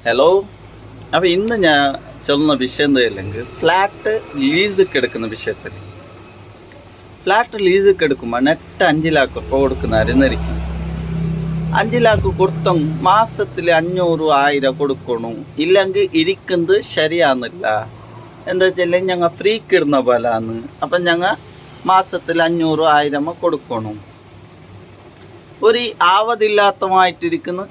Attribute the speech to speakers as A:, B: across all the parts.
A: Hello. അപ്പോൾ ഇന്ന് ഞാൻ ചൊല്ലുന്ന വിഷയം എന്തായില്ലെങ്കിൽ ഫ്ലാറ്റ് ലീസൊക്കെ എടുക്കുന്ന വിഷയത്തിൽ. ഫ്ലാറ്റ് ലീസൊക്കെ എടുക്കുമ്പോൾ നെറ്റ് 5 ലക്ഷം രൂപ കൊടുക്കുന്നവരെന്നിരിക്കും. 5 ലക്ഷം കൊടുത്ത മാസത്തിൽ 500,000 കൊടുക്കണം. ഇല്ലെങ്കിൽ ഇരിക്കുന്നത് ശരിയാകുന്നില്ല. എന്താ വെച്ചാൽ ഞങ്ങൾ ഫ്രീക്ക് ഇടുന്ന പോലാന്ന്. അപ്പം ഞങ്ങൾ മാസത്തിൽ 500,000 കൊടുക്കണം. ഒരു ആവതില്ലാത്തമായിട്ടിരിക്കുന്ന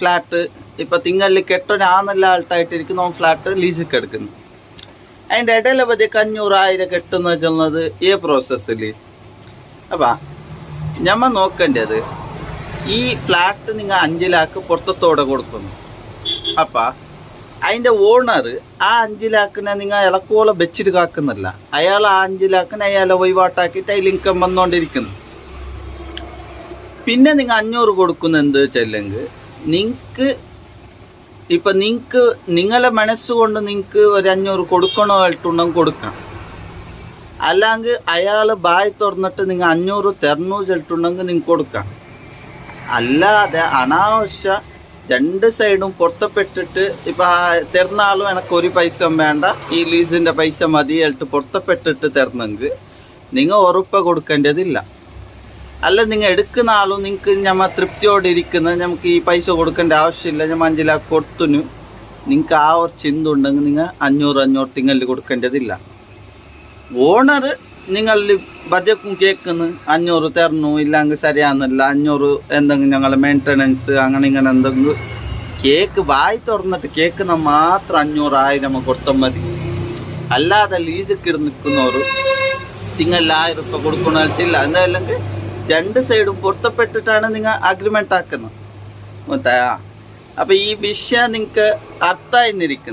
A: ഫ്ലാറ്റ് ഇപ്പം തിങ്ങളിൽ കെട്ടൊരാന്നല്ല ആൾട്ടായിട്ടിരിക്കുന്ന ഫ്ലാറ്റ് ലീസിക്ക് എടുക്കുന്നു. അതിൻ്റെ ഇടയിലെ പതിയൊക്കെ 500,000 കെട്ടുന്ന ചെല്ലുന്നത് ഈ പ്രോസസ്സിൽ. അപ്പം ഞമ്മ നോക്കേണ്ടത് ഈ ഫ്ലാറ്റ് നിങ്ങൾ 5 ലക്ഷം പുറത്തോടെ കൊടുക്കുന്നു. അപ്പം അതിൻ്റെ ഓണർ ആ 5 ലക്ഷനെ നിങ്ങൾ ഇളക്കോളം വെച്ചിട്ട് കാക്കുന്നില്ല. അയാൾ ആ 5 ലക്ഷനെ അയാളെ വഴിപാട്ടാക്കിയിട്ട് അതിൽ ഇൻകം വന്നുകൊണ്ടിരിക്കുന്നു. പിന്നെ നിങ്ങൾ 500 കൊടുക്കുന്ന എന്ത് വെച്ചല്ലെങ്കിൽ നിങ്ങൾക്ക് ഇപ്പം നിങ്ങളെ മനസ്സുകൊണ്ട് നിങ്ങൾക്ക് ഒരു 500 കൊടുക്കണോ ആയിട്ടുണ്ടെങ്കിൽ കൊടുക്കാം. അല്ലെങ്കിൽ അയാൾ ബായ് തുറന്നിട്ട് നിങ്ങൾ 500 തരണോ ചെല്ലിട്ടുണ്ടെങ്കിൽ നിങ്ങൾക്ക് കൊടുക്കാം. അല്ലാതെ അനാവശ്യ 2 സൈഡും പുറത്തപ്പെട്ടിട്ട് ഇപ്പം തരുന്ന ആളും എനിക്ക് ഒരു പൈസ വേണ്ട, ഈ ലീസിൻ്റെ പൈസ മതി ആയിട്ട് പുറത്തപ്പെട്ടിട്ട് തരണമെങ്കിൽ നിങ്ങൾ ഉറപ്പ് കൊടുക്കേണ്ടതില്ല. അല്ല നിങ്ങൾ എടുക്കുന്ന ആളും നിങ്ങൾക്ക് ഞമ്മ തൃപ്തിയോടെ ഇരിക്കുന്നത് നമുക്ക് ഈ പൈസ കൊടുക്കേണ്ട ആവശ്യമില്ല, ഞാൻ 5 ലക്ഷം കൊടുത്തുന്നു, നിങ്ങൾക്ക് ആ ഒരു ചിന്ത ഉണ്ടെങ്കിൽ നിങ്ങൾ 500 തിങ്ങളിൽ കൊടുക്കേണ്ടതില്ല. ഓണർ നിങ്ങളിൽ ബജറ്റും കേൾക്കുന്നു 500 തരണു, ഇല്ലെങ്കിൽ ശരിയാകുന്നില്ല, 500 എന്തെങ്കിലും ഞങ്ങൾ മെയിൻ്റനൻസ് അങ്ങനെ ഇങ്ങനെ എന്തെങ്കിലും കേക്ക് വായി തുറന്നിട്ട് കേൾക്കുന്ന മാത്രം 500,000 കൊടുത്താൽ മതി. അല്ലാതെ ലീസൊക്കെ നിൽക്കുന്നവർ തിങ്ങളിൽ 1000 രൂപ കൊടുക്കണില്ല. എന്തായാലും 2 സൈഡും പൊരുത്തപ്പെട്ടിട്ടാണ് നിങ്ങൾ അഗ്രിമെൻ്റ് ആക്കുന്നത്. അപ്പം ഈ വിഷയം നിങ്ങൾക്ക് അർത്ഥമായിരിക്കുന്നു.